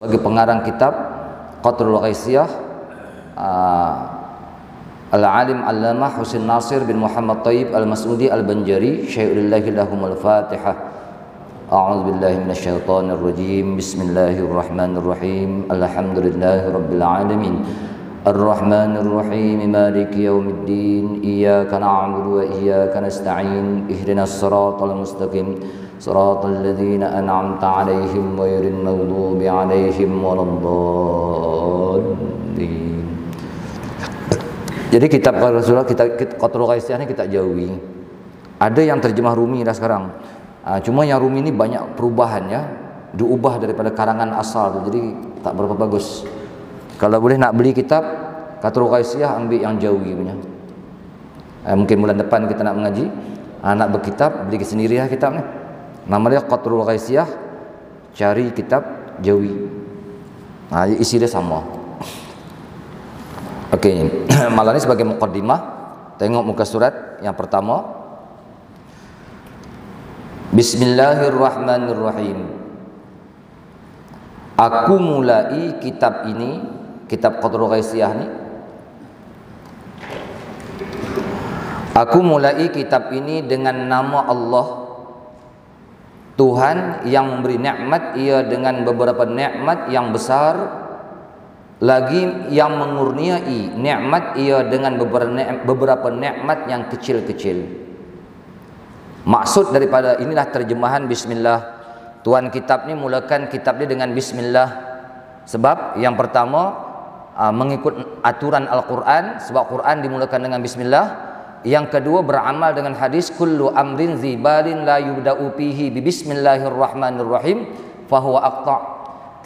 Bagi pengarang kitab Qatrul Ghaisiyah, Al-Alim Allamah Husin Nasir bin Muhammad Tayyib Al-Mas'udi Al-Banjari, Syai'ulillahi lahumul Fatihah. A'udzu billahi minasyaitonir rajim. Bismillahirrahmanirrahim. Alhamdulillahi rabbil alamin. Ar-Rahmanir Rahim. Maliki yaumiddin. Iyyaka na'budu wa iyyaka nasta'in. Ihdinas siratal mustaqim. Siratal ladzina an'amta 'alaihim ghairil maghdubi 'alaihim waladdallin. Jadi kitab Rasulullah, Qatrul Ghaisiyah ini kita jauhi. Ada yang terjemah Rumi dah sekarang. Cuma yang Rumi ini banyak perubahannya, diubah daripada karangan asal tu, jadi tak berapa bagus. Kalau boleh nak beli kitab Qatrul Ghaisiyah, ambil yang jauhi punya. Mungkin bulan depan kita nak mengaji, nak berkitab, beli sendiri lah kitab ni. Nama dia Qatrul Ghaisiyah, cari kitab jauhi. Isi dia sama. Okey, malam ni sebagai muqaddimah, tengok muka surat yang pertama. Bismillahirrahmanirrahim. Aku mulai kitab ini, kitab Qatrul Ghaisiyah ni. Aku mulai kitab ini dengan nama Allah, Tuhan yang memberi nikmat, ia dengan beberapa nikmat yang besar, lagi yang mengurniai nikmat ia dengan beberapa nikmat yang kecil-kecil. Maksud daripada inilah terjemahan bismillah. Tuan kitab ni mulakan kitab dia dengan bismillah. Sebab yang pertama mengikut aturan Al-Quran, sebab Quran dimulakan dengan bismillah. Yang kedua beramal dengan hadis kullu amrin zibalin la yubda'u fihi bi bismillahirrahmanirrahim fahuwa aqta'.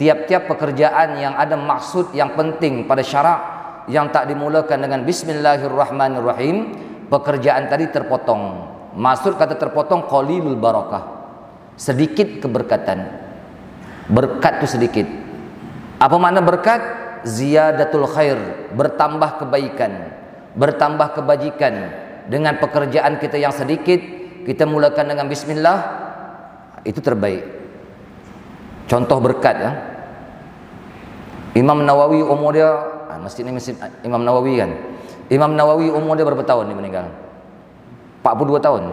Tiap-tiap pekerjaan yang ada maksud yang penting pada syarak yang tak dimulakan dengan bismillahirrahmanirrahim, pekerjaan tadi terpotong. Maksud kata terpotong qalilul barakah, sedikit keberkatan. Berkat tu sedikit. Apa makna berkat? Ziyadatul khair, bertambah kebaikan, bertambah kebajikan. Dengan pekerjaan kita yang sedikit, kita mulakan dengan bismillah, itu terbaik. Contoh berkat ya. Imam Nawawi umur dia, masjid ni masjid Imam Nawawi kan. Imam Nawawi umur dia berapa tahun dia meninggal? 42 tahun.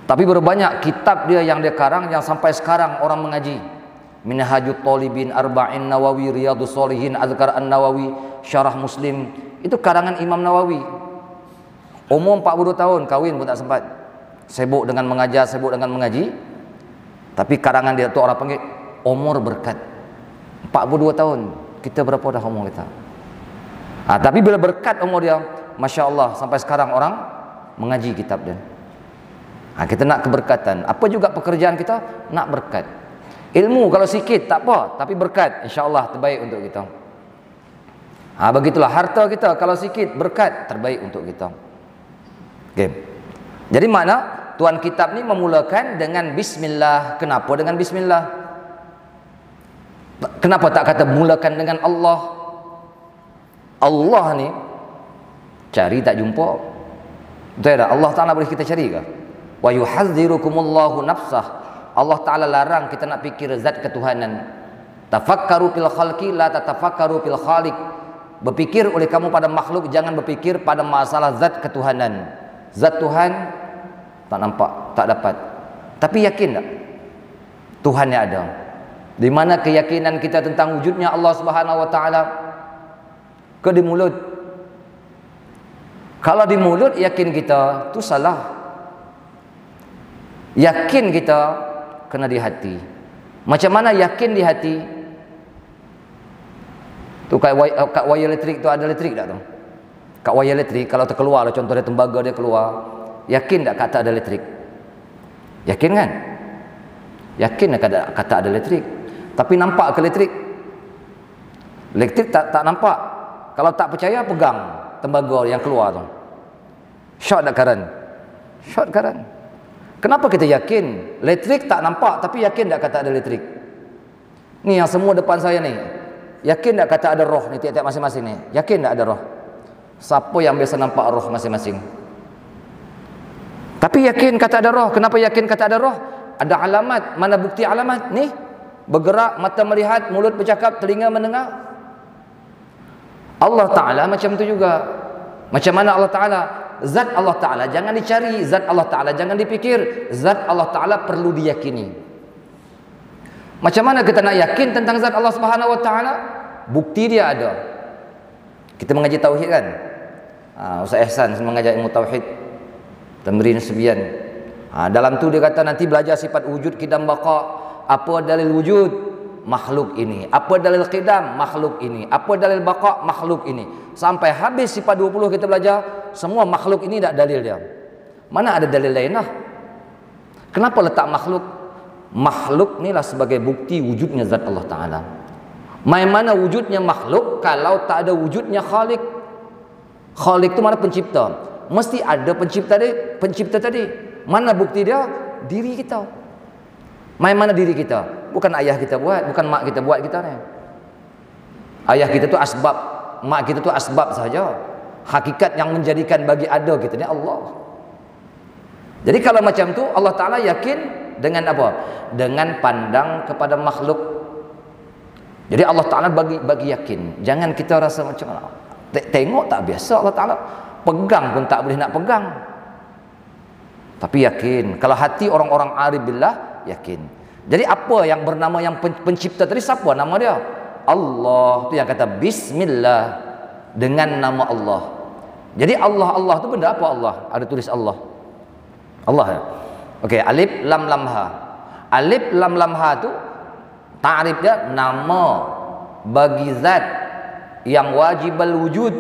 Tapi berbanyak kitab dia yang dia karang yang sampai sekarang orang mengaji. Minhajut Talibin, Arba'in Nawawi, Riyadhus Shalihin, Azkar An-Nawawi, Syarah Muslim. Itu karangan Imam Nawawi. Umur 42 tahun, kahwin pun tak sempat. Sibuk dengan mengajar, sibuk dengan mengaji. Tapi karangan dia tu orang panggil umur berkat. 42 tahun. Kita berapa dah umur kita? Tapi bila berkat umur dia, Masya Allah, sampai sekarang orang mengaji kitab dia. Kita nak keberkatan. Apa juga pekerjaan kita? Nak berkat. Ilmu kalau sikit tak apa, tapi berkat, insya Allah terbaik untuk kita. Begitulah harta kita, kalau sikit berkat, terbaik untuk kita. Okay. Jadi mana tuan kitab ni memulakan dengan bismillah. Kenapa dengan bismillah? Kenapa tak kata mulakan dengan Allah? Allah ni cari tak jumpa. Betul tak? Allah Ta'ala boleh kita cari ke? Wa yuhadzirukumullahu nafsah. Allah Ta'ala larang kita nak fikir zat ketuhanan. Tafakkaru fil khalqi la tatafakkaru fil khaliq. Berfikir oleh kamu pada makhluk, jangan berfikir pada masalah zat ketuhanan. Zat Tuhan tak nampak, tak dapat. Tapi yakin tak? Tuhan yang ada. Di mana keyakinan kita tentang wujudnya Allah Subhanahu Wa Taala? Ke di mulut? Kalau di mulut yakin kita, tu salah. Yakin kita kena di hati. Macam mana yakin di hati? Tu kat wire elektrik tu ada elektrik tak tu? Kat wire elektrik kalau terkeluar, contoh dia tembaga dia keluar, yakin tak kata ada elektrik? Yakin kan? Yakin tak kata ada elektrik? Tapi nampak ke elektrik? Elektrik tak nampak. Kalau tak percaya, pegang tembaga yang keluar tu. Short tak current? Short current. Kenapa kita yakin? Elektrik tak nampak, tapi yakin tak kata ada elektrik? Ni yang semua depan saya ni, yakin tak kata ada roh ni tiap-tiap masing-masing ni? Yakin tak ada roh? Siapa yang biasa nampak roh masing-masing? Tapi yakin kata ada roh. Kenapa yakin kata ada roh? Ada alamat. Mana bukti alamat? Ni bergerak, mata melihat, mulut bercakap, telinga mendengar. Allah Ta'ala macam tu juga. Macam mana Allah Ta'ala? Zat Allah Ta'ala jangan dicari, zat Allah Ta'ala jangan dipikir, zat Allah Ta'ala perlu diyakini. Macam mana kita nak yakin tentang zat Allah Subhanahu Wa Ta'ala? Bukti dia ada. Kita mengaji tauhid kan? Ustaz Ihsan mengajar ilmu tauhid, Tamrin Sebian. Dalam tu dia kata nanti belajar sifat wujud, qidam, baqa. Apa dalil wujud? Makhluk ini. Apa dalil qidam? Makhluk ini. Apa dalil baqa? Makhluk ini. Sampai habis sifat 20 kita belajar, semua makhluk ini tak dalil dia. Mana ada dalil lain lah? Kenapa letak makhluk? Makhluk inilah sebagai bukti wujudnya zat Allah Ta'ala. Mana wujudnya makhluk kalau tak ada wujudnya Khalik? Khalik itu mana pencipta? Mesti ada pencipta tadi. Mana bukti dia? Diri kita. Mana diri kita? Bukan ayah kita buat, bukan mak kita buat kita ni. Ayah kita tu asbab, mak kita tu asbab saja. Hakikat yang menjadikan bagi ada kita ni Allah. Jadi kalau macam tu Allah Ta'ala yakin dengan apa? Dengan pandang kepada makhluk. Jadi Allah Ta'ala bagi yakin. Jangan kita rasa macam mana. Tengok tak biasa Allah Ta'ala. Pegang pun tak boleh nak pegang. Tapi yakin. Kalau hati orang-orang arif billah, yakin. Jadi apa yang bernama yang pencipta tadi, siapa nama dia? Allah. Itu yang kata Bismillah, dengan nama Allah. Jadi Allah tu benda apa Allah? Ada tulis Allah. Allah ya? Okey, alif lam lam ha. Alif lam lam ha tu ta'rif dia nama bagi zat yang wajibal wujud,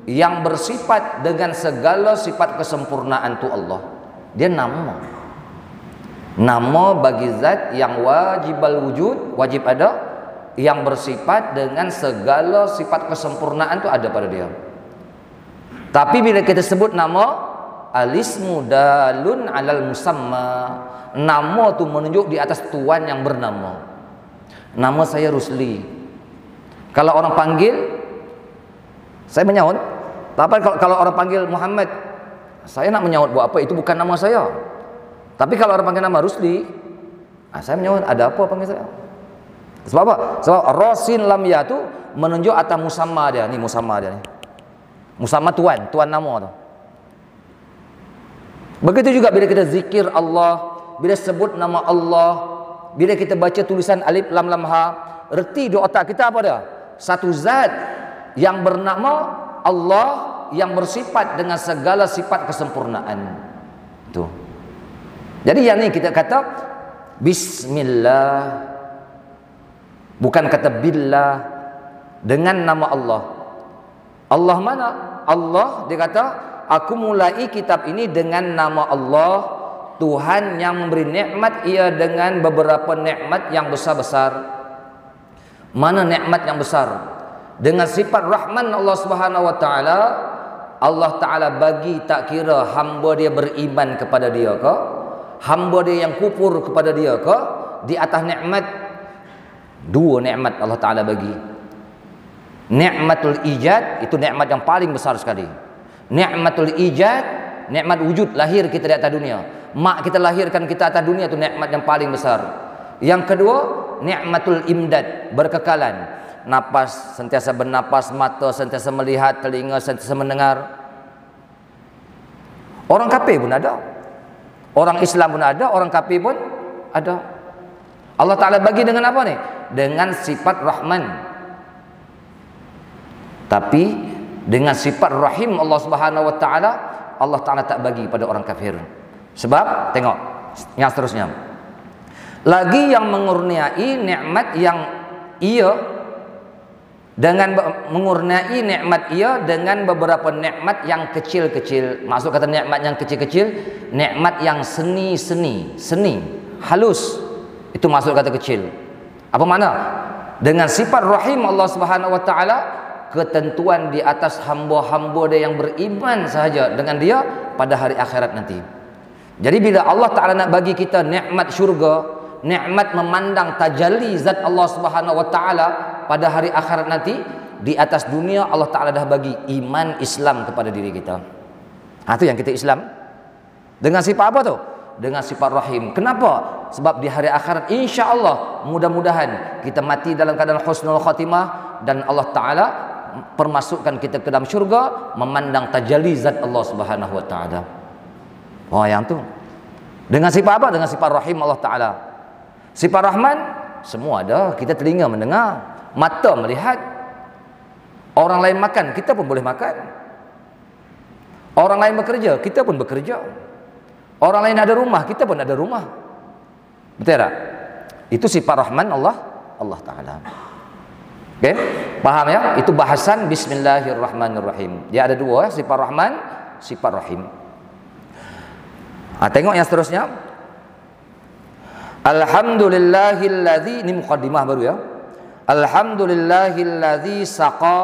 yang bersifat dengan segala sifat kesempurnaan tu Allah. Dia nama. Nama bagi zat yang wajibal wujud, wajib ada, yang bersifat dengan segala sifat kesempurnaan tu ada pada dia. Tapi bila kita sebut nama, alismu dalun alal musamma, nama tu menunjuk di atas tuan yang bernama. Nama saya Rusli. Kalau orang panggil, saya menyahut. Tapi kalau orang panggil Muhammad, saya nak menyahut buat apa? Itu bukan nama saya. Tapi kalau orang panggil nama Rusli, saya menyahut, ada apa panggil saya? Sebab apa? Sebab Rasin lam ya tu menunjuk atas musamma dia. Ni musamma dia ni. Musamma tuan nama tu. Begitu juga bila kita zikir Allah, bila sebut nama Allah, bila kita baca tulisan alif lam lam ha, erti di otak kita apa dia? Satu zat yang bernama Allah, yang bersifat dengan segala sifat kesempurnaan. Itu. Jadi yang ni kita kata Bismillah, bukan kata billah, dengan nama Allah. Allah mana? Allah dia kata, aku mulai kitab ini dengan nama Allah, Tuhan yang memberi nikmat ia dengan beberapa nikmat yang besar-besar. Mana nikmat yang besar? Dengan sifat Rahman Allah Subhanahu Wa Taala. Allah Taala bagi tak kira hamba dia beriman kepada dia ke, hamba dia yang kufur kepada dia ke, di atas nikmat. Dua nikmat Allah Taala bagi. Nikmatul ijad, itu nikmat yang paling besar sekali. Nikmatul ijad, nikmat wujud, lahir kita di atas dunia. Mak kita lahirkan kita atas dunia, itu nikmat yang paling besar. Yang kedua, nikmatul imdad, berkekalan. Napas, sentiasa bernapas, mata sentiasa melihat, telinga sentiasa mendengar. Orang kafir pun ada. Orang Islam pun ada, orang kafir pun ada. Allah Ta'ala bagi dengan apa ni? Dengan sifat Rahman. Tapi dengan sifat Rahim Allah Subhanahu Wa Taala, Allah Ta'ala tak bagi pada orang kafir. Sebab tengok yang seterusnya, lagi yang mengurniai nikmat yang ia dengan mengurniai nikmat ia dengan beberapa nikmat yang kecil-kecil. Maksud kata nikmat yang kecil-kecil, nikmat yang seni, halus. Itu maksud kata kecil. Apa makna? Dengan sifat Rahim Allah Subhanahu Wa Taala, ketentuan di atas hamba-hamba dia yang beriman sahaja dengan dia pada hari akhirat nanti. Jadi bila Allah Ta'ala nak bagi kita nikmat syurga, nikmat memandang tajalli zat Allah Subhanahu Wa Ta'ala pada hari akhirat nanti, di atas dunia Allah Ta'ala dah bagi iman Islam kepada diri kita. Itu yang kita Islam. Dengan sifat apa tu? dengan sifat rahim. Kenapa? Sebab di hari akhirat insya-Allah mudah-mudahan kita mati dalam keadaan husnul khatimah dan Allah Taala permasukkan kita ke dalam syurga memandang tajalli zat Allah Subhanahu wa taala. Oh, yang tu. Dengan sifat apa? Dengan sifat rahim Allah Taala. Sifat Rahman semua ada, kita telinga mendengar, mata melihat. Orang lain makan, kita pun boleh makan. Orang lain bekerja, kita pun bekerja. Orang lain ada rumah, kita pun ada rumah. Betul tak? Itu sifat Rahman Allah Ta'ala. Okay? Faham ya? Itu bahasan Bismillahirrahmanirrahim. Dia ada dua, sifat Rahman, sifat Rahim. Tengok yang seterusnya. Alhamdulillahilladzi, ini muqaddimah baru ya. Alhamdulillahilladzi saqa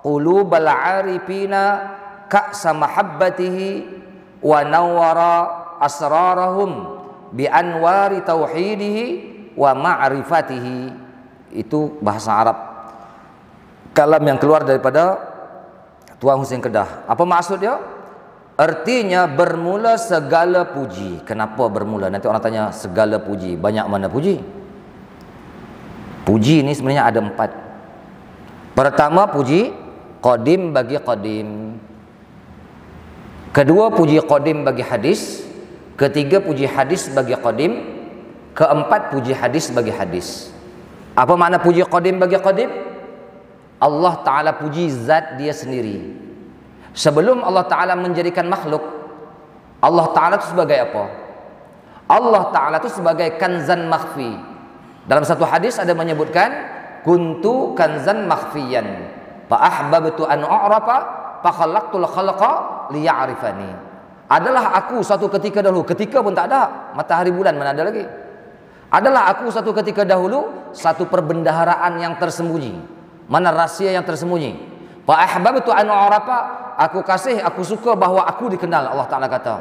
qulubal arifina ka'sa mahabbatihi wa nawwara asrarahum bi anwari tauhidihi wa ma'rifatihi. Itu bahasa Arab, kalam yang keluar daripada Tuan Husain Kedah. Apa maksudnya? Artinya bermula segala puji. Kenapa bermula? Nanti orang tanya segala puji, banyak mana puji? Puji ini sebenarnya ada 4. Pertama, puji qadim bagi qadim. Kedua, puji qadim bagi hadis. Ketiga, puji hadis bagi qadim. Keempat, puji hadis bagi hadis. Apa makna puji qadim bagi qadim? Allah Ta'ala puji zat dia sendiri. Sebelum Allah Ta'ala menjadikan makhluk, Allah Ta'ala itu sebagai apa? Allah Ta'ala itu sebagai kanzan makhfi. Dalam satu hadis ada menyebutkan kuntu kanzan makhfiyan fa ahbabtu an a'rafa fa khalaqtul khalqa liya'rifani. Adalah aku satu ketika dahulu, ketika pun tak ada matahari bulan, mana ada lagi. Adalah aku satu ketika dahulu satu perbendaharaan yang tersembunyi, mana rahsia yang tersembunyi. Fa ahbabtu an a'rafa, aku kasih, aku suka bahawa aku dikenal. Allah Ta'ala kata,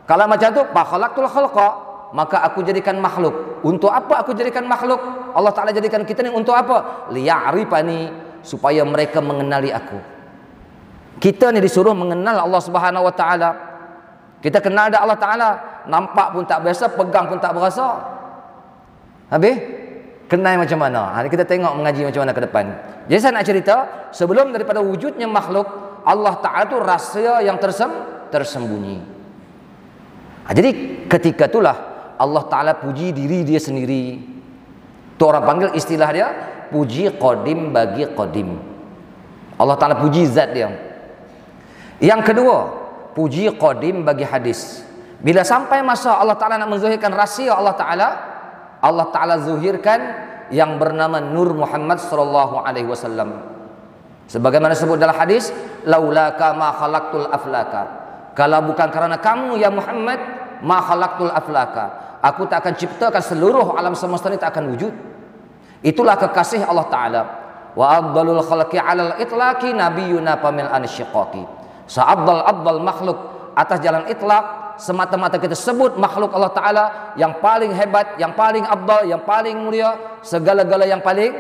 kalau macam tu fa khalaqtul khalqa, maka aku jadikan makhluk. Untuk apa aku jadikan makhluk? Allah Ta'ala jadikan kita ni untuk apa? Liya'rifani, supaya mereka mengenali aku. Kita ni disuruh mengenal Allah Subhanahu wa Ta'ala. Kita kenal dah Allah Ta'ala, nampak pun tak biasa, pegang pun tak berasa. Habis kenal macam mana? Kita tengok mengaji macam mana ke depan. Jadi saya nak cerita, sebelum daripada wujudnya makhluk, Allah Ta'ala tu rahsia yang tersembunyi. Jadi ketika itulah Allah Ta'ala puji diri dia sendiri. Itu orang panggil istilah dia puji qadim bagi qadim. Allah Ta'ala puji zat dia. Yang kedua, puji qadim bagi hadis. Bila sampai masa Allah Ta'ala nak menzuhirkan rahsia Allah Ta'ala zuhirkan yang bernama Nur Muhammad sallallahu alaihi wasallam. Sebagaimana sebut dalam hadis, laulaka ma khalaqtul aflaka. Kalau bukan kerana kamu ya Muhammad, ma khalaqtul aflaka, aku tak akan ciptakan seluruh alam semesta ini, tak akan wujud. Itulah kekasih Allah Ta'ala. Wa afdalul khalqi 'alal itlaqi nabiyyuna pamil ansyiqaqi. Seabdal makhluk atas jalan itlaq, semata-mata kita sebut makhluk Allah Ta'ala yang paling hebat, yang paling afdal, yang paling mulia, segala-gala yang paling,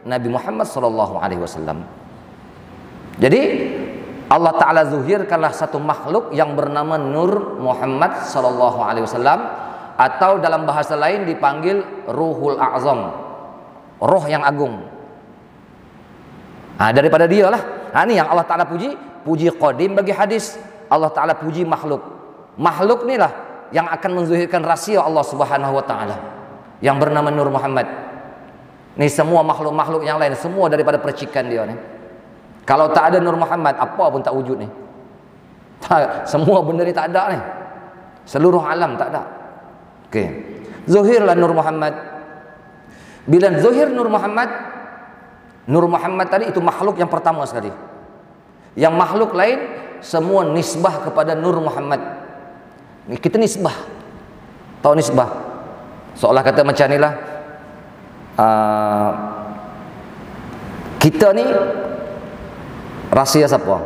Nabi Muhammad sallallahu alaihi wasallam. Jadi Allah Ta'ala zuhirkanlah satu makhluk yang bernama Nur Muhammad sallallahu alaihi wasallam, atau dalam bahasa lain dipanggil Ruhul A'zam, roh yang agung. Daripada dia lah. Ini yang Allah Ta'ala puji. Puji qadim bagi hadis. Allah Ta'ala puji makhluk. Makhluk ni lah yang akan menzuhirkan rahsia Allah Subhanahu wa Ta'ala yang bernama Nur Muhammad. Ni semua makhluk-makhluk yang lain semua daripada percikan dia ni. Kalau tak ada Nur Muhammad, apa pun tak wujud ni. Semua benda ni tak ada ni. Seluruh alam tak ada. Okey. Zuhirlah Nur Muhammad. Bila zuhir Nur Muhammad tadi itu makhluk yang pertama sekali. Yang makhluk lain semua nisbah kepada Nur Muhammad. Kita nisbah. Tahu nisbah? Seolah kata macam inilah, kita ni rahsia siapa?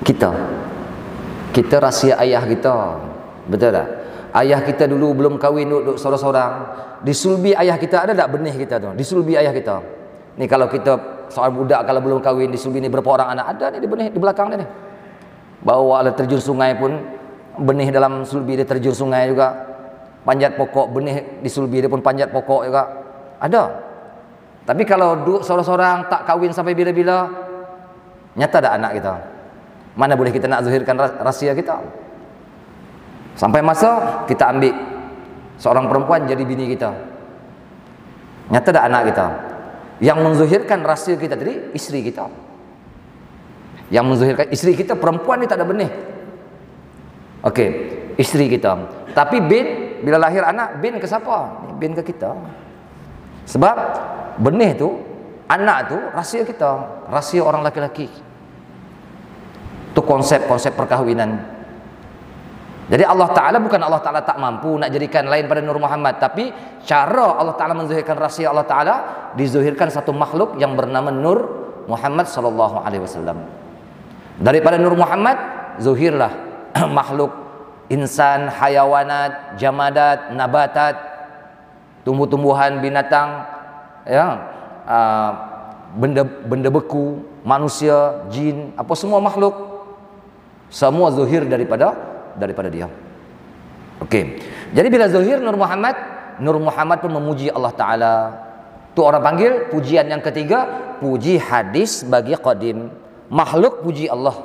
Kita rahsia ayah kita. Betul tak? Ayah kita dulu belum kahwin, duduk sorang-sorang. Disulbi ayah kita, ada tak benih kita tu? Disulbi ayah kita. Ni kalau kita soal budak kalau belum kahwin disulbi ni berapa orang anak? Ada ni di benih di belakang dia ni. Bawa lah terjun sungai pun benih dalam sulbi dia terjun sungai juga, panjat pokok, benih di sulbi dia pun panjat pokok juga. Ada. Tapi kalau duduk seorang-seorang tak kahwin sampai bila-bila, nyata tak anak kita? Mana boleh kita nak zahirkan rahsia kita? Sampai masa kita ambil seorang perempuan jadi bini kita, nyata tak anak kita? Yang menzahirkan rahsia kita tadi isteri kita. Yang menzahirkan isteri kita, perempuan ni tak ada benih. Okey, isteri kita. Tapi bin, bila lahir anak, bin ke siapa? Bin ke kita. Sebab benih tu, anak tu rahsia kita, rahsia orang laki-laki. Itu konsep-konsep perkahwinan. Jadi Allah Ta'ala bukan Allah Ta'ala tak mampu nak jadikan lain pada Nur Muhammad, tapi cara Allah Ta'ala menzahirkan rahsia Allah Ta'ala, dizahirkan satu makhluk yang bernama Nur Muhammad sallallahu alaihi wasallam. Daripada Nur Muhammad zahirlah makhluk insan, hayawanat, jamadat, nabatat, tumbuh-tumbuhan, binatang, ya, benda beku, manusia, jin, apa semua makhluk, semua zahir daripada dia. Okey. Jadi bila zahir Nur Muhammad pun memuji Allah Ta'ala. Tu orang panggil pujian yang ketiga, puji hadis bagi qadim. Makhluk puji Allah.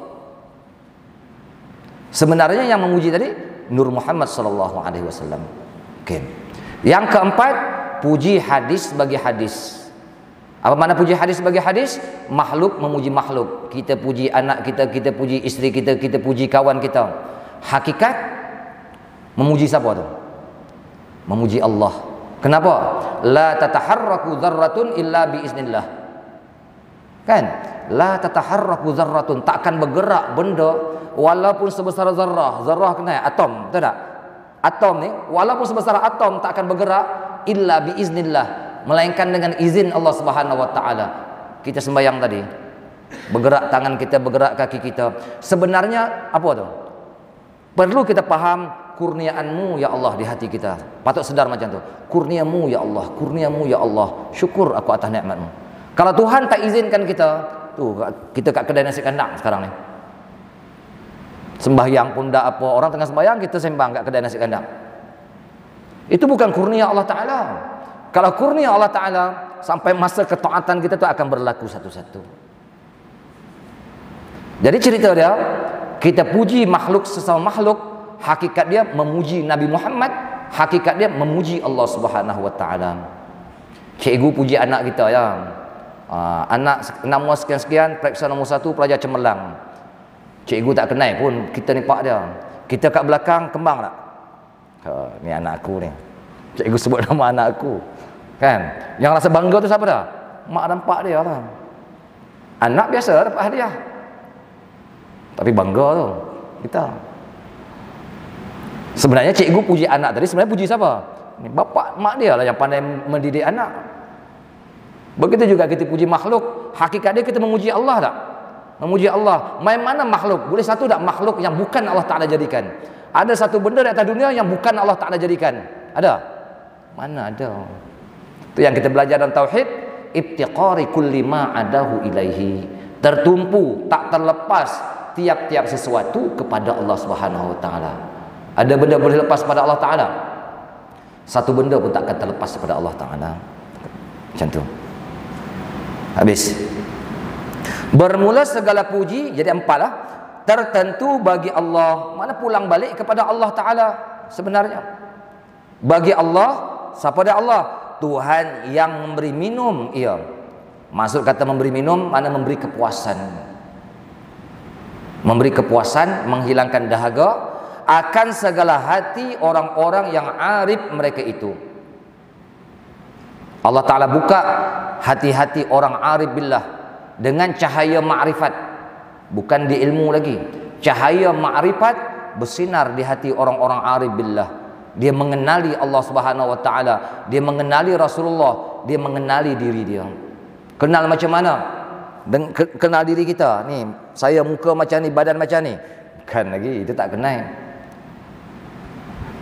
Sebenarnya yang memuji tadi Nur Muhammad sallallahu alaihi wasallam. Okey. Yang keempat, puji hadis bagi hadis. Apa makna puji hadis bagi hadis? Makhluk memuji makhluk. Kita puji anak kita, kita puji isteri kita, kita puji kawan kita. Hakikat memuji siapa tu? Memuji Allah. Kenapa? La tataharraku dzarratun illa biiznillah. Kan? La tataharraku dzarratun, takkan bergerak benda walaupun sebesar zarrah. Zarrah kenal atom, betul tak? Atom ni walaupun sebesar atom takkan bergerak illa biiznillah, melainkan dengan izin Allah Subhanahu wa taala. Kita sembahyang tadi, bergerak tangan kita, bergerak kaki kita. Sebenarnya apa tu? Perlu kita faham kurniaanmu ya Allah di hati kita. Patut sedar macam tu. Kurniamu ya Allah, kurniamu ya Allah. Syukur aku atas nikmatmu. Kalau Tuhan tak izinkan kita, tu kita kat kedai nasi kandang sekarang ni. Sembahyang pun tak apa, orang tengah sembahyang kita sembang kat kedai nasi kandang. Itu bukan kurnia Allah Ta'ala. Kalau kurnia Allah Ta'ala, sampai masa ketaatan kita tu akan berlaku satu-satu. Jadi cerita dia, kita puji makhluk sesama makhluk, hakikat dia memuji Nabi Muhammad, hakikat dia memuji Allah Subhanahu wa taala. Cikgu puji anak kita ya. Anak nama sekian-sekian, periksa nombor 1 pelajar cemerlang. Cikgu tak kenal pun kita nimpak dia. Kita kat belakang kembang tak? Ni anak aku ni. Cikgu sebut nama anak aku. Kan? Yang rasa bangga tu siapa dah? Mak dan pak dia lah. Anak biasa dapat hadiah. Tapi bangga tu kita. Sebenarnya cikgu puji anak tadi, sebenarnya puji siapa? Ni bapak mak dia lah yang pandai mendidik anak. Begitu juga kita puji makhluk, hakikat dia kita memuji Allah tak? Memuji Allah. Main mana makhluk? Boleh satu tak makhluk yang bukan Allah Ta'ala jadikan? Ada satu benda di atas dunia yang bukan Allah Ta'ala jadikan? Ada? Mana ada? Itu yang kita belajar dalam tauhid, ibtiqari kulli ma adahu ilaihi. Tertumpu, tak terlepas tiap-tiap sesuatu kepada Allah Subhanahu wa taala. Ada benda boleh lepas pada Allah Ta'ala? Satu benda pun tak akan terlepas pada Allah Ta'ala. Macam tu. Habis. Bermula segala puji, jadi 4 lah. Tertentu bagi Allah. Mana pulang balik kepada Allah Ta'ala sebenarnya. Bagi Allah, siapa dia Allah? Tuhan yang memberi minum. Ia. Maksud kata memberi minum, mana memberi kepuasan. Memberi kepuasan, menghilangkan dahaga akan segala hati orang-orang yang arif mereka itu. Allah Ta'ala buka hati-hati orang arif billah dengan cahaya ma'rifat, bukan di ilmu lagi. Cahaya ma'rifat bersinar di hati orang-orang arif billah. Dia mengenali Allah Subhanahu wa taala, dia mengenali Rasulullah, dia mengenali diri dia. Kenal macam mana? Kenal diri kita. Ni, saya muka macam ni, badan macam ni. Kan lagi, itu tak kenal.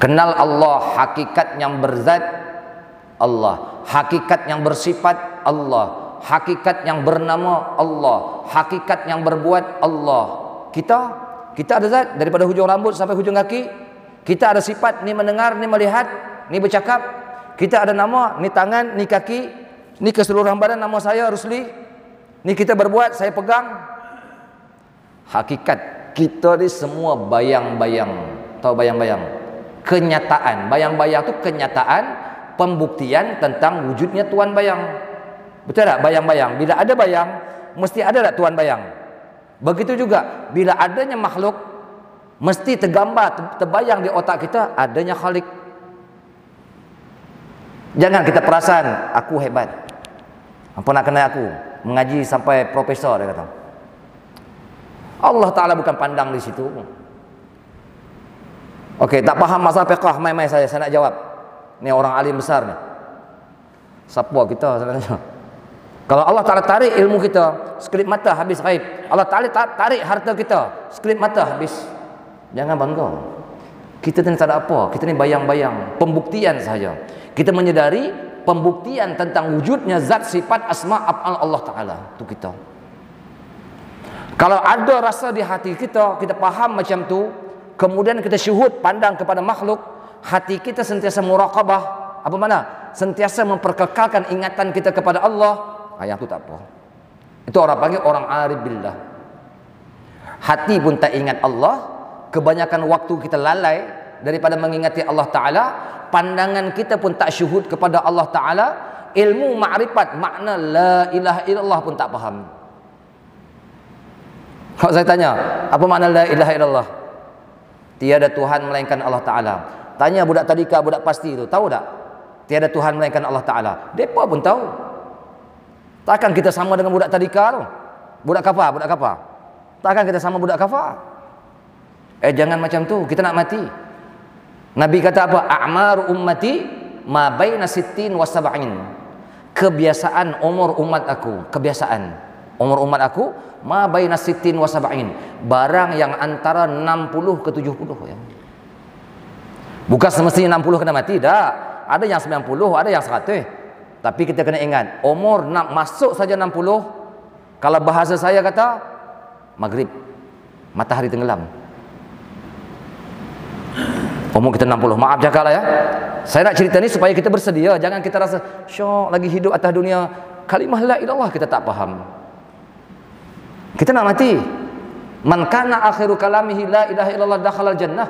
Kenal Allah, hakikat yang berzat Allah, hakikat yang bersifat Allah, hakikat yang bernama Allah, hakikat yang berbuat Allah. Kita Kita ada zat daripada hujung rambut sampai hujung kaki. Kita ada sifat, ni mendengar, ni melihat, ni bercakap. Kita ada nama, ni tangan, ni kaki, ni keseluruhan badan nama saya Rusli. Ni kita berbuat, saya pegang. Hakikat kita ni semua bayang-bayang. Tahu bayang-bayang? Kenyataan. Bayang-bayang tu kenyataan, pembuktian tentang wujudnya Tuan Bayang. Betul tak? Bayang-bayang. Bila ada bayang, mesti ada tak Tuan Bayang? Begitu juga bila adanya makhluk, mesti tergambar, terbayang di otak kita adanya Khalik. Jangan kita perasan aku hebat, apa nak kenal aku, mengaji sampai profesor, dia kata. Allah Ta'ala bukan pandang di situ. Okey, tak faham masalah fiqh, mai-mai saya nak jawab. Ni orang alim besar ni. Siapa kita sebenarnya? Kalau Allah Ta'ala tarik ilmu kita, sekelip mata habis gaib. Allah Ta'ala tarik harta kita, sekelip mata habis. Jangan bangga. Kita ni tak ada apa. Kita ni bayang-bayang. Pembuktian sahaja. Kita menyedari pembuktian tentang wujudnya zat, sifat, asma, af'al Allah Ta'ala. Itu kita. Kalau ada rasa di hati kita, kita faham macam tu, kemudian kita syuhud, pandang kepada makhluk, hati kita sentiasa muraqabah. Apa mana? Sentiasa memperkekalkan ingatan kita kepada Allah. Yang tu tak apa. Itu orang panggil orang arif billah. Hati pun tak ingat Allah. Kebanyakan waktu kita lalai daripada mengingati Allah Ta'ala. Pandangan kita pun tak syuhud kepada Allah Ta'ala. Ilmu ma'rifat, makna la ilaha illallah pun tak faham. Kalau saya tanya, apa makna la ilaha illallah? Tiada Tuhan melainkan Allah Ta'ala. Tanya budak tadika, budak pasti itu, tahu tak? Tiada Tuhan melainkan Allah Ta'ala. Mereka pun tahu. Takkan kita sama dengan budak tadika tu? Budak kafar. Takkan kita sama budak kafar? Jangan macam tu, kita nak mati. Nabi kata apa? A'maru ummati ma baina sittin wa sab'in. Kebiasaan umur umat aku, umur umat aku ma baina sittin wa sab'in. Barang yang antara 60 ke 70 ya. Bukan semestinya 60 kena mati, dah. Ada yang 90, ada yang 100. Tapi kita kena ingat, umur nak masuk saja 60, kalau bahasa saya kata, maghrib, matahari tenggelam. Umur kita 60, maaf cakap lah ya. Saya nak cerita ni supaya kita bersedia. Jangan kita rasa, syok lagi hidup atas dunia, kalimah la ilallah kita tak faham. Kita nak mati. Man kana akhiru kalamihi la ilaha illallah dakhala jannah.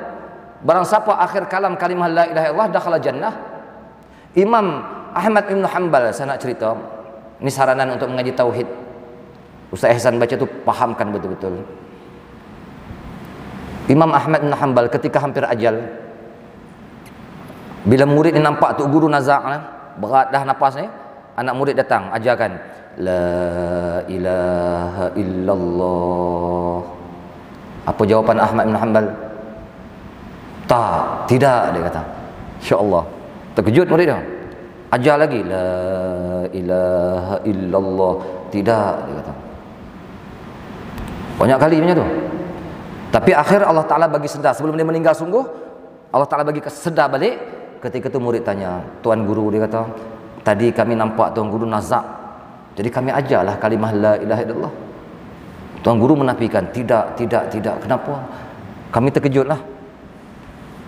Barang siapa akhir kalam kalimah la ilaha illallah dakhala jannah. Imam Ahmad Ibn Hanbal, saya nak cerita. Ini saranan untuk mengaji tauhid. Ustaz Ihsan baca tu pahamkan betul-betul. Imam Ahmad Ibn Hanbal ketika hampir ajal, bila murid ni nampak tu guru nazak, berat dah nafas ni, anak murid datang ajarkan la ilaha illallah. Apa jawapan Ahmad Ibn Hanbal? Tidak, dia kata. Insya-Allah. Terkejut murid dia. Ajar lagi la ilaha illallah. Tidak, dia kata. Banyak kali macam tu. Tapi akhir Allah Ta'ala bagi sedar. Sebelum dia meninggal sungguh, Allah Ta'ala bagi sedar balik. Ketika tu murid tanya, Tuan Guru, dia kata, tadi kami nampak Tuan Guru nazak, jadi kami ajarlah kalimah la ilaha illallah. Tuan Guru menafikan, tidak. Kenapa? Kami terkejutlah.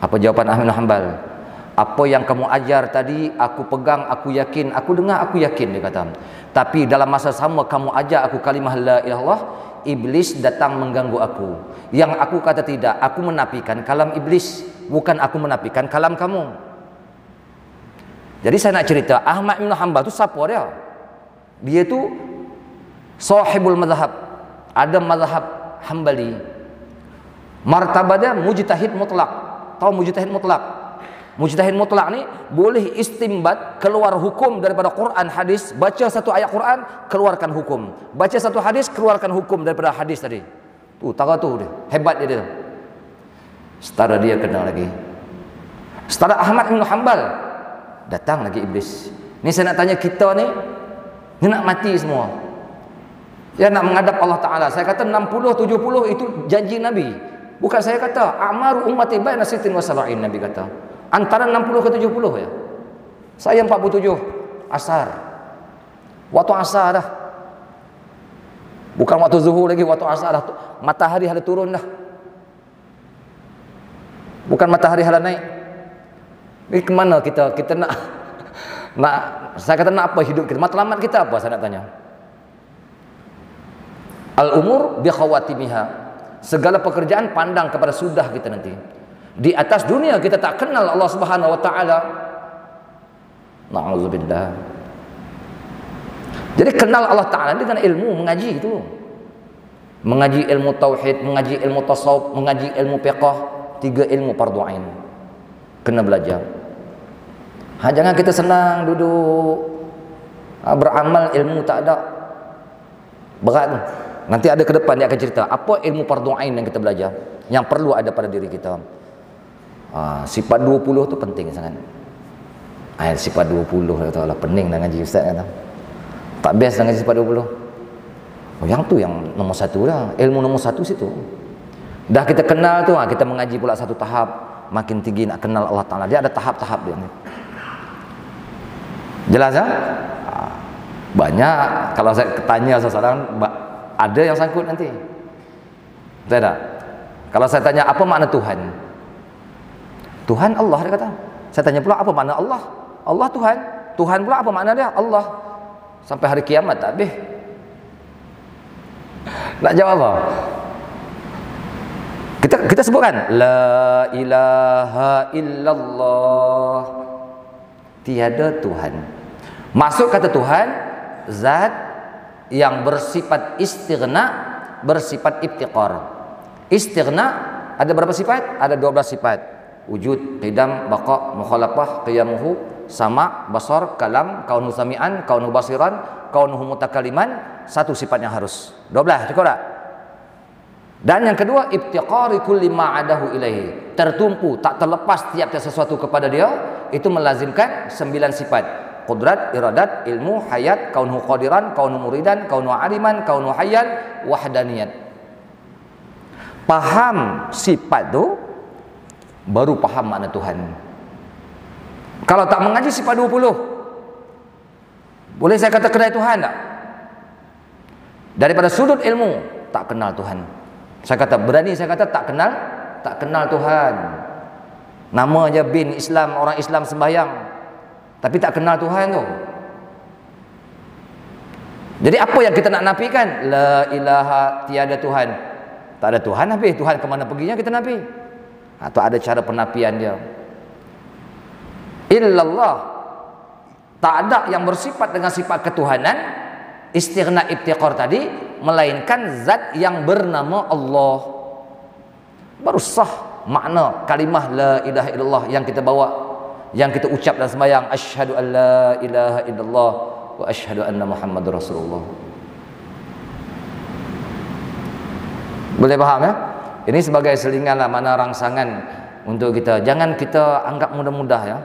Apa jawapan Ahmad bin Hanbal? Apa yang kamu ajar tadi, aku pegang, aku yakin, aku dengar, aku yakin, dia kata. Tapi dalam masa sama kamu ajar aku kalimah la ilaha illallah, iblis datang mengganggu aku. Yang aku kata tidak, aku menafikan kalam iblis, bukan aku menafikan kalam kamu. Jadi saya nak cerita, Ahmad bin Hanbal tu siapa dia? Dia tu sahibul mazhab. Ada mazhab Hambali. Martabat dia mujtahid mutlak. Tahu mujtahid mutlak? Mujtahid mutlak ni boleh istimbat, keluar hukum daripada Quran hadis. Baca satu ayat Quran, keluarkan hukum. Baca satu hadis, keluarkan hukum daripada hadis tadi. Tu tara tu dia, hebat dia. Setara dia kena lagi. Setara Ahmad bin Hanbal, datang lagi iblis. Ni saya nak tanya kita ni nak mati semua. Ya, nak menghadap Allah Ta'ala. Saya kata 60-70 itu janji Nabi. Bukan saya kata. A'maru ummati baina sittin wa sab'in, Nabi kata. Antara 60 ke 70 ya. Saya 47 asar. Waktu asar dah. Bukan waktu zuhur lagi, waktu asar dah. Matahari ada turun dah. Bukan matahari hala naik. Ini kemana kita nak saya kata nak apa hidup kita? Matlamat kita apa saya nak tanya? Al-umur bi khawatimiha. Segala pekerjaan pandang kepada sudah kita nanti. Di atas dunia kita tak kenal Allah Subhanahu wa taala. Na'udzubillah. Jadi kenal Allah taala dengan ilmu, mengaji itu. Mengaji ilmu tauhid, mengaji ilmu tasawuf, mengaji ilmu fiqh, 3 ilmu fardu ain. Kena belajar. Jangan kita senang duduk beramal, ilmu tak ada. Berat tu. Nanti ada ke depan dia akan cerita apa ilmu fardu ain yang kita belajar, yang perlu ada pada diri kita. Sifat 20 tu penting sangat. Sifat 20 kata Allah pening dah ngaji ustaz kata. Tak best dah ngaji sifat 20. Yang tu yang nombor 1 dah. Ilmu nombor 1 situ. Dah kita kenal tu, kita mengaji pula satu tahap, makin tinggi nak kenal Allah Taala. Dia ada tahap-tahap dia ni. Jelas ya? Banyak kalau saya tanya seseorang ada yang sangkut nanti. Betul tak? Kalau saya tanya apa makna Tuhan? Tuhan Allah dia kata. Saya tanya pula apa makna Allah? Allah Tuhan. Tuhan pula apa makna dia? Allah. Sampai hari kiamat tak habis. Nak jawab apa? Kita sebutkan la ilaha illallah. Tiada Tuhan. Masuk kata Tuhan, zat yang bersifat istighna, bersifat iftiqar. Istighna ada berapa sifat? Ada 12 sifat. Wujud, qidam, baqa, mukhalafah, qiyamuhu, sama, basar, kalam, kaunuhu sami'an, kaunuhu basiran, kaunuhu mutakaliman. Satu sifatnya harus. 12, cukup tak? Dan yang kedua, iftiqari kulli ma'adahu ilaihi. Tertumpu, tak terlepas tiap-tiap sesuatu kepada dia. Itu melazimkan 9 sifat. Qudrat, iradat, ilmu, hayat, kaunuhu qadiran, kaunuhu muridan, kaunuhu aliman, kaunuhu hayyan, wahdaniyat. Paham sifat tu, baru paham makna Tuhan. Kalau tak mengaji sifat 20, boleh saya kata kedai Tuhan tak? Daripada sudut ilmu, tak kenal Tuhan. Saya kata, berani saya kata tak kenal Tuhan. Nama aja bin Islam, orang Islam sembahyang, tapi tak kenal Tuhan tu. Jadi apa yang kita nak nafikan? La ilaha, tiada Tuhan. Tak ada Tuhan habis. Tuhan ke mana perginya kita nafi. Atau ada cara penafian dia. Illallah, tak ada yang bersifat dengan sifat ketuhanan, istighna iftiqar tadi, melainkan zat yang bernama Allah. Baru sah makna kalimah la ilaha illallah yang kita bawa, yang kita ucap dalam sembahyang, asyhadu an la ilaha illallah wa asyhadu anna Muhammadur Rasulullah. Boleh faham ya? Ini sebagai selingan lah, mana rangsangan untuk kita. Jangan kita anggap mudah-mudah ya.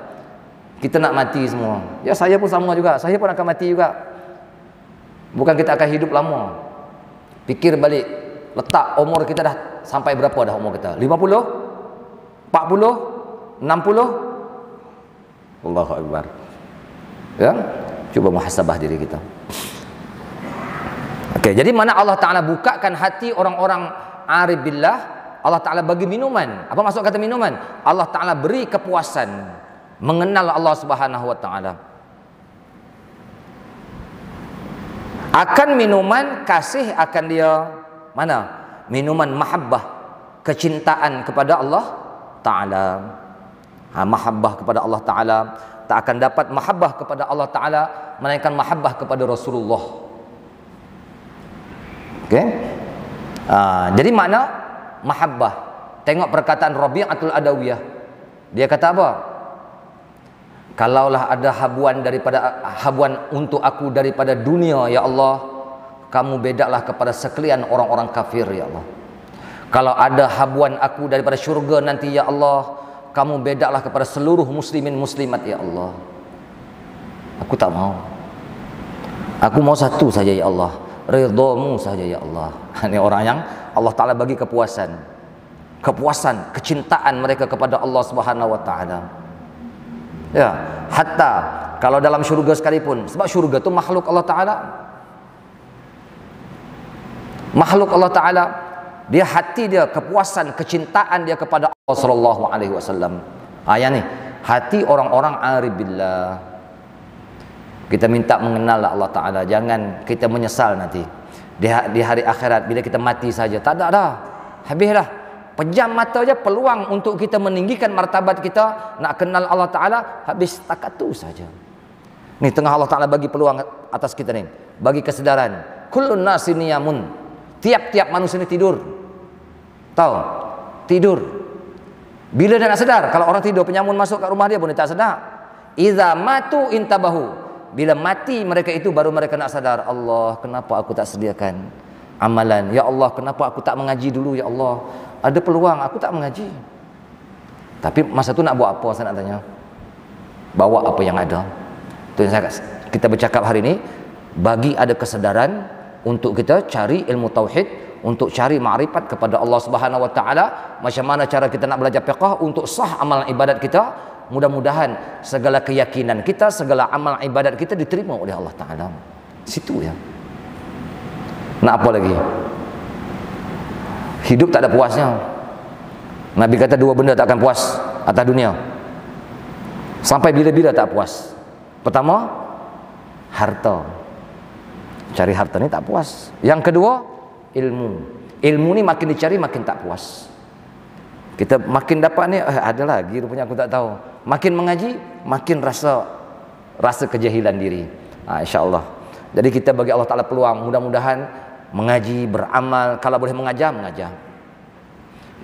Kita nak mati semua. Ya saya pun sama juga. Saya pun akan mati juga. Bukan kita akan hidup lama. Fikir balik. Letak umur kita dah sampai berapa dah umur kita? 50? 40? 60? Allahu Akbar. Ya? Cuba muhasabah diri kita. Okey, jadi mana Allah Ta'ala bukakan hati orang-orang arif billah, Allah Ta'ala bagi minuman. Apa maksud kata minuman? Allah Ta'ala beri kepuasan mengenal Allah Subhanahu wa Ta'ala. Akan minuman kasih, akan dia mana? Minuman mahabbah, kecintaan kepada Allah Ta'ala. Mahabbah kepada Allah Ta'ala. Tak akan dapat mahabbah kepada Allah Ta'ala melainkan mahabbah kepada Rasulullah. Okey? Jadi mana mahabbah? Tengok perkataan Rabi'atul Adawiyah. Dia kata apa? Kalaulah ada habuan untuk aku daripada dunia, ya Allah, kamu bedalah kepada sekalian orang-orang kafir, ya Allah. Kalau ada habuan aku daripada syurga nanti, ya Allah, kamu bedalah kepada seluruh muslimin muslimat, ya Allah. Aku tak mau. Aku mau satu saja, ya Allah. Ridhamu saja, ya Allah. Ini orang yang Allah Ta'ala bagi kepuasan. Kepuasan, kecintaan mereka kepada Allah Subhanahu wa Ta'ala. Ya, hatta kalau dalam syurga sekalipun, sebab syurga itu makhluk Allah Ta'ala. Makhluk Allah Ta'ala, dia hati dia, kepuasan, kecintaan dia kepada sallallahu alaihi wasallam. Ayat ni, hati orang-orang arif billah. Kita minta mengenal Allah Ta'ala. Jangan kita menyesal nanti di hari akhirat bila kita mati saja. Tak ada dah, habis dah. Pejam mata aja peluang untuk kita meninggikan martabat kita, nak kenal Allah Ta'ala, habis takat tu saja. Ni tengah Allah Ta'ala bagi peluang atas kita ni, bagi kesedaran. Kullun nasi niyamun. Tiap-tiap manusia ni tidur. Tahu? Tidur. Bila dia nak sedar? Kalau orang tidur, penyamun masuk kat rumah dia pun dia tak sedar. Iza matu intabahu. Bila mati mereka itu baru mereka nak sadar. Allah, kenapa aku tak sediakan amalan? Ya Allah, kenapa aku tak mengaji dulu? Ya Allah, ada peluang aku tak mengaji. Tapi masa tu nak buat apa, saya nak tanya? Bawa apa yang ada. Tu yang kita bercakap hari ini, bagi ada kesedaran untuk kita cari ilmu tauhid, untuk cari makrifat kepada Allah Subhanahu wa taala. Macam mana cara kita nak belajar fiqh untuk sah amalan ibadat kita. Mudah-mudahan segala keyakinan kita, segala amal ibadat kita diterima oleh Allah Ta'ala. Situ ya. Nak apa lagi? Hidup tak ada puasnya. Nabi kata dua benda tak akan puas atas dunia. Sampai bila-bila tak puas. Pertama, harta. Cari harta ni tak puas. Yang kedua, ilmu. Ilmu ni makin dicari makin tak puas. Kita makin dapat ni, ada lagi rupanya aku tak tahu. Makin mengaji, makin rasa kejahilan diri. InsyaAllah. Jadi kita bagi Allah Ta'ala peluang, mudah-mudahan mengaji, beramal. Kalau boleh mengajar, mengajar.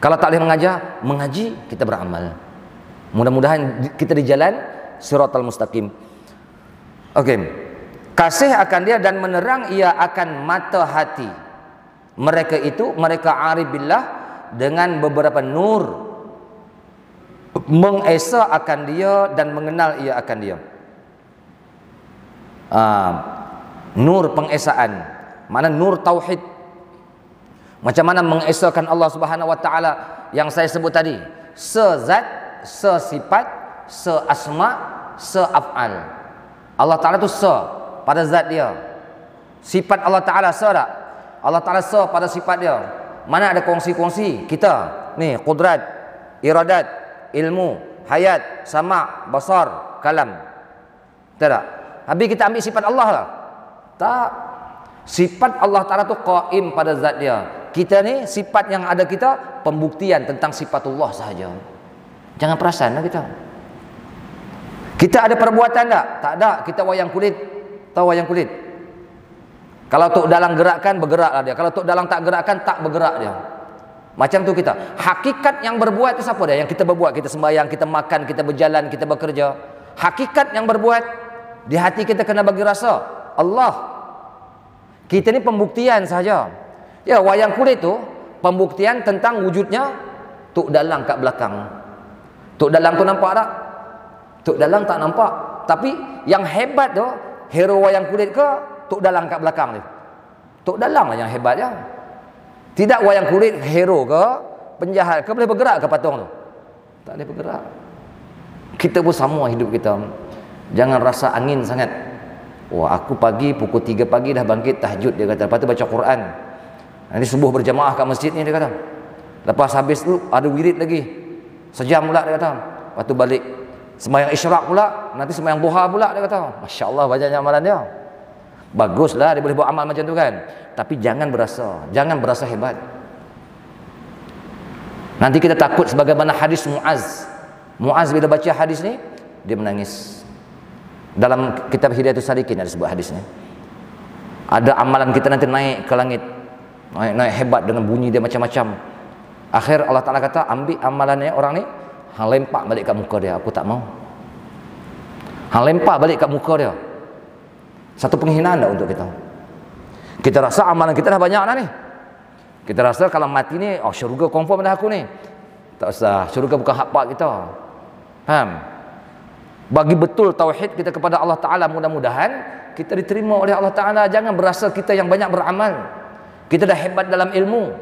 Kalau tak boleh mengajar, mengaji, kita beramal. Mudah-mudahan kita di jalan siratal mustaqim. Okey. Kasih akan dia dan menerang ia akan mata hati. Mereka itu, mereka arif billah, dengan beberapa nur, mengesa akan dia dan mengenal ia akan dia. Nur pengesaan, mana nur tauhid. Macam mana mengesakan Allah Subhanahu wa taala yang saya sebut tadi, sezat, sesifat, seasma, seafal. Allah Taala tu se pada zat dia. Sifat Allah Taala se tak? Allah Taala se pada sifat dia. Mana ada kongsi-kongsi kita ni, qudrat, iradat, ilmu, hayat, sama, basar, kalam. Tak? Habis kita ambil sifat Allah lah? Tak. Sifat Allah Ta'ala tu qaim pada zat dia. Kita ni sifat yang ada kita pembuktian tentang sifatullah sahaja. Jangan perasan lah kita. Kita ada perbuatan tak? Tak ada. Kita wayang kulit. Tahu wayang kulit? Kalau tok dalang gerakkan, bergeraklah dia. Kalau tok dalang tak gerakkan, tak bergerak dia. Macam tu kita. Hakikat yang berbuat itu siapa dia? Yang kita berbuat, kita sembahyang, kita makan, kita berjalan, kita bekerja. Hakikat yang berbuat di hati kita kena bagi rasa Allah. Kita ni pembuktian sahaja. Ya, wayang kulit tu pembuktian tentang wujudnya tok dalang kat belakang. Tok dalang tu nampak tak? Tok dalang tak nampak. Tapi yang hebat tu, hero wayang kulit ke tok dalang kat belakang dia? Tok dalang lah yang hebat ya. Tidak wayang kulit hero ke penjahat ke boleh bergerak ke patung tu? Tak boleh bergerak. Kita pun sama hidup kita. Jangan rasa angin sangat. Wah, aku pagi pukul 3 pagi dah bangkit tahajud, dia kata. Lepas tu baca Quran. Nanti subuh berjamaah kat masjid ni, dia kata. Lepas habis tu ada wirid lagi. Sejam pula, dia kata. Lepas tu balik sembahyang isyraq pula, nanti sembahyang duha pula, dia kata. Masya-Allah banyaknya amalan dia. Baguslah dia boleh buat amal macam tu kan. Tapi jangan berasa hebat. Nanti kita takut sebagaimana hadis Muaz. Muaz bila baca hadis ni, dia menangis. Dalam kitab Hidayatus Salikin ada sebut hadis ni. Ada amalan kita nanti naik ke langit. Naik hebat dengan bunyi dia macam-macam. Akhir Allah Ta'ala kata, ambil amalannya orang ni, hang lempak balik kat muka dia. Aku tak mau. Hang lempak balik kat muka dia. Satu penghinaan tak untuk kita. Kita rasa amalan kita dah banyak dah ni. Kita rasa kalau mati ni, oh syurga confirm dah aku ni. Tak usah, syurga bukan hak pak kita. Faham? Bagi betul tauhid kita kepada Allah Ta'ala, mudah-mudahan kita diterima oleh Allah Ta'ala. Jangan berasa kita yang banyak beramal, kita dah hebat dalam ilmu,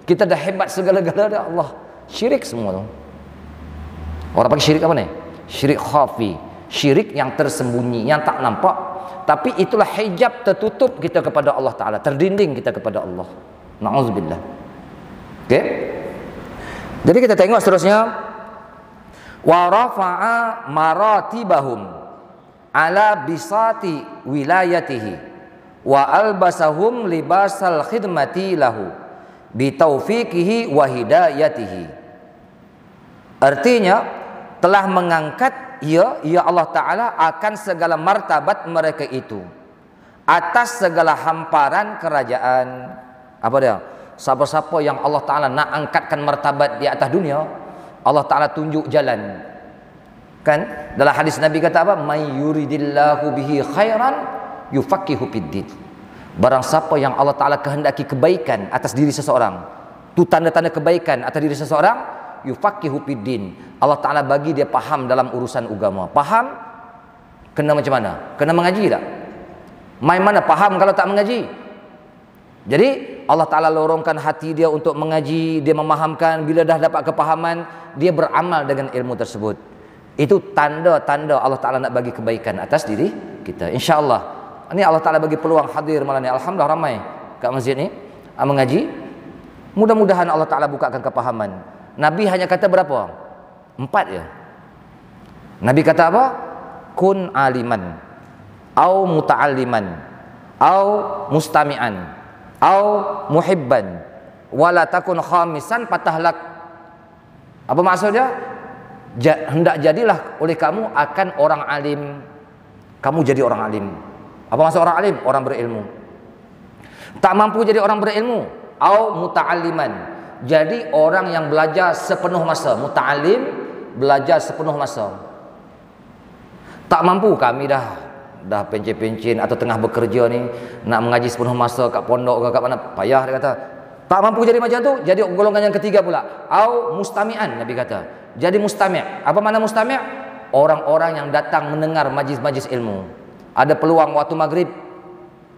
kita dah hebat segala-gala dah. Allah, syirik semua tu. Orang pakai syirik apa ni? Syirik khafi, syirik yang tersembunyi, yang tak nampak. Tapi itulah hijab tertutup kita kepada Allah Ta'ala, terdinding kita kepada Allah. Na'udzubillah. Okay? Jadi kita tengok seterusnya, wa rafa'a maratibahum ala bisati wilayatihi wa albasahum libasal khidmati lahu bitaufiqihi wa hidayatihi. Artinya telah mengangkat ya Allah Ta'ala akan segala martabat mereka itu atas segala hamparan kerajaan. Apa dia? Siapa-siapa yang Allah Ta'ala nak angkatkan martabat di atas dunia, Allah Ta'ala tunjuk jalan. Kan? Dalam hadis Nabi kata apa? May yuridillahu bihi khairan yufaqihu fiddin. Barang siapa yang Allah Ta'ala kehendaki kebaikan atas diri seseorang, tu tanda-tanda kebaikan atas diri seseorang, yufaqihu fiddin. Allah Ta'ala bagi dia faham dalam urusan agama. Faham? Kena macam mana? Kena mengaji tak? Main mana faham kalau tak mengaji? Jadi Allah Ta'ala lorongkan hati dia untuk mengaji, dia memahamkan. Bila dah dapat kepahaman, dia beramal dengan ilmu tersebut. Itu tanda-tanda Allah Ta'ala nak bagi kebaikan atas diri kita, insyaAllah. Ini Allah Ta'ala bagi peluang hadir malam ni. Alhamdulillah ramai kat masjid ni mengaji. Mudah-mudahan Allah Ta'ala bukakan kepahaman. Nabi hanya kata berapa? 4 je. Nabi kata apa? Kun aliman, au muta'alliman, au mustami'an, au muhibban, wala takun khamisan patahlak. Apa maksudnya? Hendak jadilah oleh kamu akan orang alim. Kamu jadi orang alim. Apa maksud orang alim? Orang berilmu. Tak mampu jadi orang berilmu, au muta'alliman, jadi orang yang belajar sepenuh masa. Muta'allim, belajar sepenuh masa. Tak mampu, kami dah pencin-pencin atau tengah bekerja ni, nak mengaji sepenuh masa kat pondok ke kat mana, payah. Dia kata tak mampu jadi macam tu, jadi golongan yang ketiga pula, au mustami'an. Nabi kata jadi mustami'. Apa makna mustami'? Orang-orang yang datang mendengar majlis-majlis ilmu. Ada peluang waktu maghrib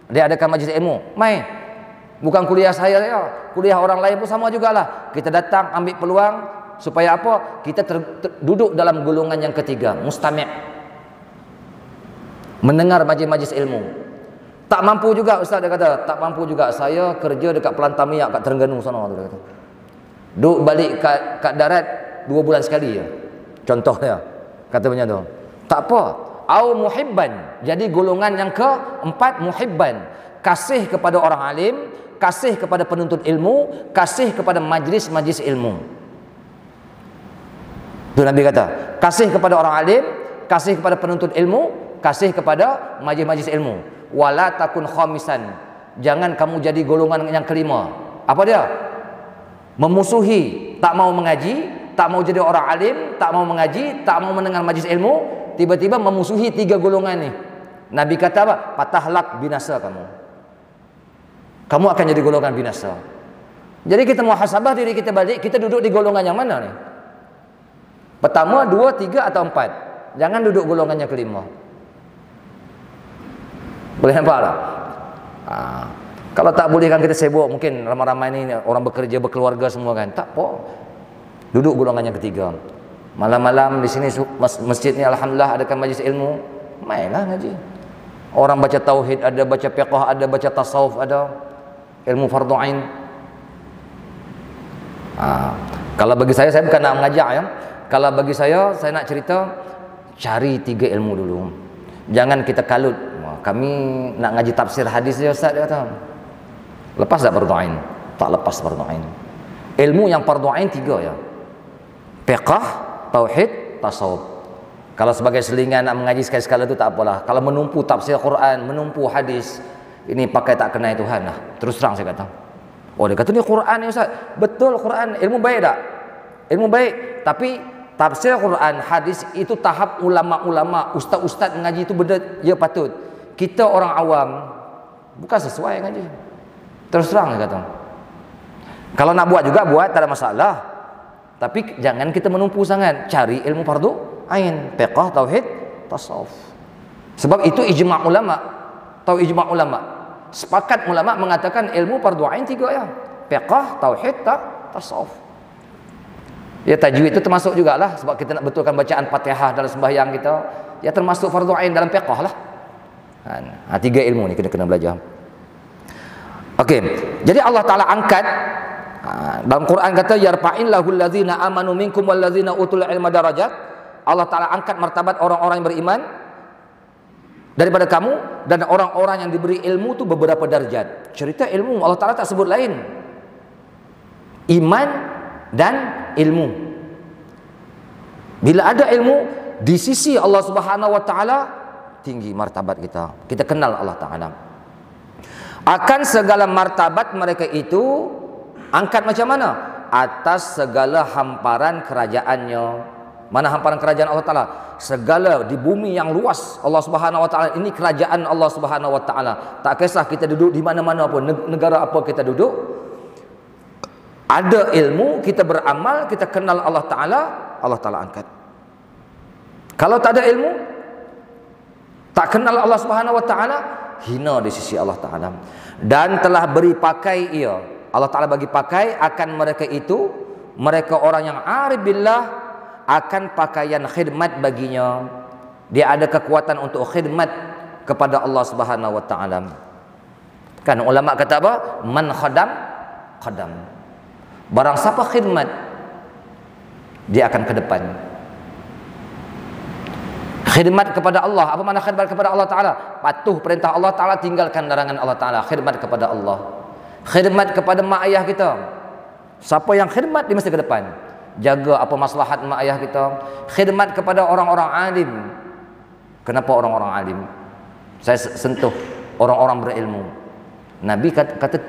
dia adakan majlis ilmu, mai. Bukan kuliah saya, kuliah orang lain pun sama jugalah. Kita datang ambil peluang supaya apa? Kita duduk dalam golongan yang ketiga, mustami', mendengar majlis-majlis ilmu. Tak mampu juga ustaz, dia kata tak mampu juga, saya kerja dekat Pelantamia kat Terengganu sana, dia kata. Duduk balik kat darat 2 bulan sekali je. Contohnya kata macam tu. Tak apa. Au muhibban, jadi golongan yang keempat, muhibban, kasih kepada orang alim, kasih kepada penuntut ilmu, kasih kepada majlis-majlis ilmu. Itu Nabi kata, kasih kepada orang alim, kasih kepada penuntut ilmu, kasih kepada majlis-majlis ilmu. Wala takun khamisan, jangan kamu jadi golongan yang kelima. Apa dia? Memusuhi, tak mau mengaji, tak mau jadi orang alim, tak mau mengaji, tak mau mendengar majlis ilmu, tiba-tiba memusuhi 3 golongan ni. Nabi kata apa? Patahlak, binasa kamu. Kamu akan jadi golongan binasa. Jadi kita muhasabah diri kita balik, kita duduk di golongan yang mana ni? Pertama, 2, 3 atau 4? Jangan duduk golongan yang kelima. Boleh nampak tak? Kalau tak boleh kan kita sibuk, mungkin ramai-ramai ni orang bekerja, berkeluarga semua kan. Tak apa. Duduk golongan yang ketiga. Malam-malam di sini masjid ni alhamdulillah adakan majlis ilmu, mainlah ngaji. Orang baca tauhid ada, baca fiqh ada, baca tasawuf ada, ilmu fardhu ain. Kalau bagi saya bukan nak mengajak ya. Kalau bagi saya nak cerita, cari 3 ilmu dulu. Jangan kita kalut. Kami nak ngaji tafsir hadis je ustaz, dia kata. Lepas tak fardhu ain? Tak lepas fardhu ain. Ilmu yang fardhu ain 3 ya. Fiqh, tauhid, tasawuf. Kalau sebagai selingan nak mengaji sekali-sekala tu tak apalah. Kalau menumpu tafsir Quran, menumpu hadis, ini pakai tak kenal Tuhan lah. Terus terang saya kata. Oh, dia kata ni Quran ni ustaz. Betul Quran, ilmu baik tak? Ilmu baik, tapi tafsir Quran, hadis itu tahap ulama-ulama, ustaz-ustaz mengaji itu benda ya patut. Kita orang awam bukan sesuai ngaji. Terus terang saya kata. Kalau nak buat juga buat, tak ada masalah. Tapi jangan kita menumpu sangat. Cari ilmu fardu ain, fiqh, tauhid, tasawuf. Sebab itu ijma' ulama. Tahu ijma' ulama? Sepakat ulama mengatakan ilmu fardu ain 3 ya. Fiqh, tauhid, tasawuf. Ya, tajwid itu termasuk jugalah, sebab kita nak betulkan bacaan Fatihah dalam sembahyang kita. Ya termasuk fardu ain dalam fiqh lah. 3 ilmu ni kena belajar. Okey. Jadi Allah Taala angkat Dalam Quran kata yarfa'illahu allazina amanu minkum wallazina utul ilma darajat. Allah Ta'ala angkat martabat orang-orang yang beriman daripada kamu, dan orang-orang yang diberi ilmu itu beberapa darjat. Cerita ilmu Allah Ta'ala tak sebut lain, iman dan ilmu. Bila ada ilmu di sisi Allah Subhanahu wa Ta'ala, tinggi martabat kita. Kita kenal Allah Ta'ala. Akan segala martabat mereka itu angkat macam mana? Atas segala hamparan kerajaannya. Mana hamparan kerajaan Allah Ta'ala? Segala di bumi yang luas Allah Subhanahu wa Ta'ala, ini kerajaan Allah Subhanahu wa Ta'ala. Tak kisah kita duduk di mana-mana pun, negara apa kita duduk, ada ilmu, kita beramal, kita kenal Allah Ta'ala, Allah Ta'ala angkat. Kalau tak ada ilmu, tak kenal Allah Subhanahu wa Ta'ala, hina di sisi Allah Ta'ala. Dan telah beri pakai ia, Allah Ta'ala bagi pakai akan mereka itu, mereka orang yang arif billah, akan pakaian khidmat baginya. Dia ada kekuatan untuk khidmat kepada Allah Subhanahu wa Ta'ala. Kan ulama kata apa? Man khadam khadam. Barang siapa khidmat, dia akan ke depan. Khidmat kepada Allah. Apa makna khidmat kepada Allah Ta'ala? Patuh perintah Allah Ta'ala, tinggalkan larangan Allah Ta'ala. Khidmat kepada Allah. Khidmat kepada mak ayah kita. Siapa yang khidmat, dia mesti ke depan. Jaga apa maslahat mak ayah kita. Khidmat kepada orang-orang alim. Kenapa orang-orang alim? Saya sentuh orang-orang berilmu. Nabi kata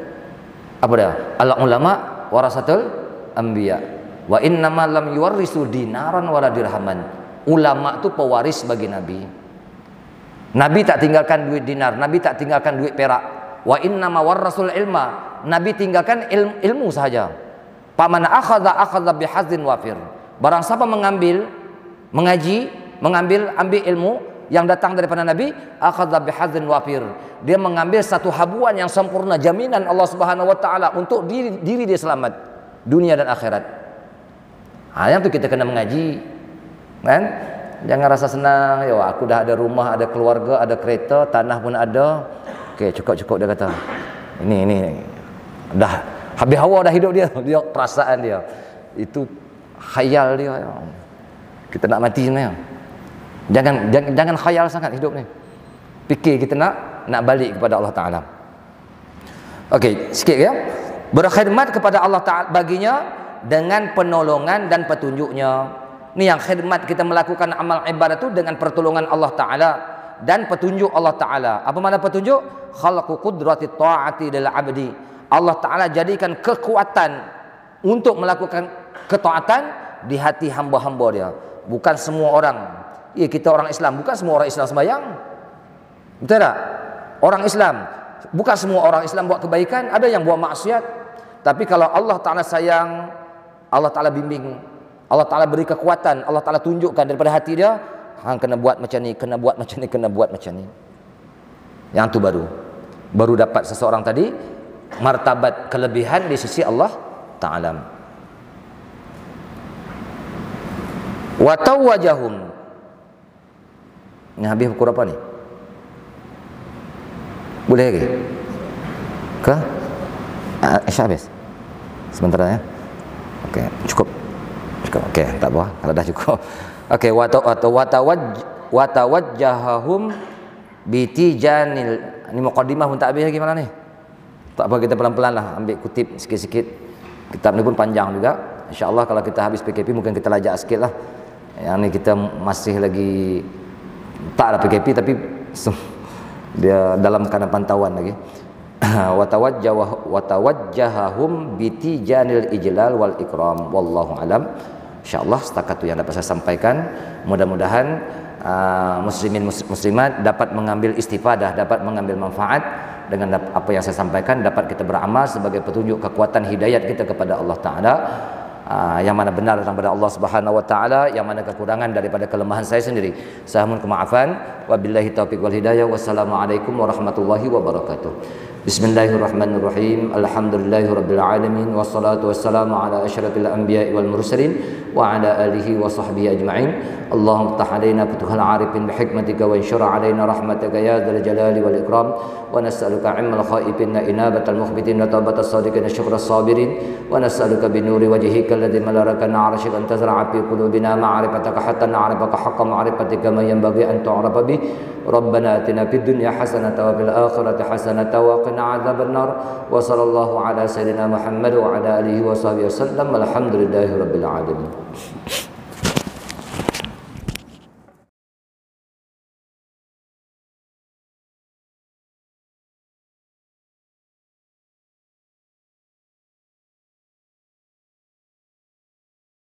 apa dia? Al ulama warasatul anbiya. Wa innama lam yuwarrisu dinaran wala dirhaman. Ulama itu pewaris bagi Nabi. Nabi tak tinggalkan duit dinar, Nabi tak tinggalkan duit perak. Wa innama warasul ilma. Nabi tinggalkan ilmu sahaja. Paman akhadha bihadzin wafir. Barang siapa mengambil, mengaji, ambil ilmu yang datang daripada Nabi, akhadha bihadzin wafir. Dia mengambil satu habuan yang sempurna, jaminan Allah Subhanahu wa Ta'ala untuk diri dia selamat dunia dan akhirat. Yang tu kita kena mengaji, kan? Jangan rasa senang, ya aku dah ada rumah, ada keluarga, ada kereta, tanah pun ada. Okey, cukup dia kata. Ini dah habis hawa dah hidup dia perasaan dia. Itu khayal dia. Kita nak mati sebenarnya. Jangan khayal sangat hidup ni. Fikir kita nak balik kepada Allah Ta'ala. Okey, sikit ya. Berkhidmat kepada Allah Ta'ala baginya dengan penolongan dan petunjuknya. Ni yang khidmat, kita melakukan amal ibadat tu dengan pertolongan Allah Ta'ala dan petunjuk Allah Ta'ala. Apa makna petunjuk? Khalaqu qudrati ta'ati lil 'abdi. Allah Ta'ala jadikan kekuatan untuk melakukan ketaatan di hati hamba-hamba dia. Bukan semua orang. Ya, kita orang Islam, bukan semua orang Islam sembahyang. Betul tak? Orang Islam, bukan semua orang Islam buat kebaikan, ada yang buat maksiat. Tapi kalau Allah Ta'ala sayang, Allah Ta'ala bimbing, Allah Ta'ala beri kekuatan, Allah Ta'ala tunjukkan daripada hati dia, hang kena buat macam ni, kena buat macam ni, kena buat macam ni. Yang tu baru dapat seseorang tadi martabat kelebihan di sisi Allah Ta'ala. Wa tawajahum. Ini habis pukul apa ni? Boleh lagi? Ke? Isya habis? Sebentar ya. Okey, cukup. Okey, tak apa. Kalau dah cukup. Okey, wa tawajjahum bitijanil. Ini muqaddimah pun tak habis lagi mana ni? Tak apa, kita pelan-pelan lah ambil kutip sikit-sikit. Kitab ni pun panjang juga. InsyaAllah kalau kita habis PKP mungkin kita lajak sikit lah. Yang ni kita masih lagi tak ada PKP tapi dia dalam keadaan pantauan lagi. Wa tawajjahahum bitijanil ijlal wal ikram. Wallahu alam. InsyaAllah setakat tu yang dapat saya sampaikan. Mudah-mudahan muslimin muslimat dapat mengambil istifadah, dapat mengambil manfaat dengan apa yang saya sampaikan, dapat kita beramal sebagai petunjuk kekuatan hidayat kita kepada Allah Ta'ala. Yang mana benar datang daripada Allah Subhanahu wa Ta'ala, yang mana kekurangan daripada kelemahan saya sendiri. Saya mohon kemaafan. Wabillahi taufiq wal hidayah. Wassalamualaikum warahmatullahi wabarakatuh. Bismillahirrahmanirrahim. Alhamdulillahirabbil alamin wassalatu wassalamu ala asyrafil anbiya'i wal mursalin wa ala alihi wa sahbihi ajma'in. Allahumma iftah alaina futuhal arifin bihikmatika wa anshur alaina rahmataka ya dzal jalali wal ikram. Wa nas'aluka 'ilmal khaifin inabatal mukhbitin wa tawbatas sadiqin syukras sabirin. Wa nas'aluka bi nuri wajhika alladhi malaraka 'arsyaka an tazra'a fi qulubina ma'rifataka hatta na'rifaka haqqa ma'rifatika ma yanbaghi an tu'rafa bih. Rabbana atina fid dunya hasanatan wa fil akhirati hasanatan wa qina adzabannar. Wa sallallahu ala sayyidina Muhammad wa ala alihi wa sahbihi wasallam. Alhamdulillahirabbil alamin.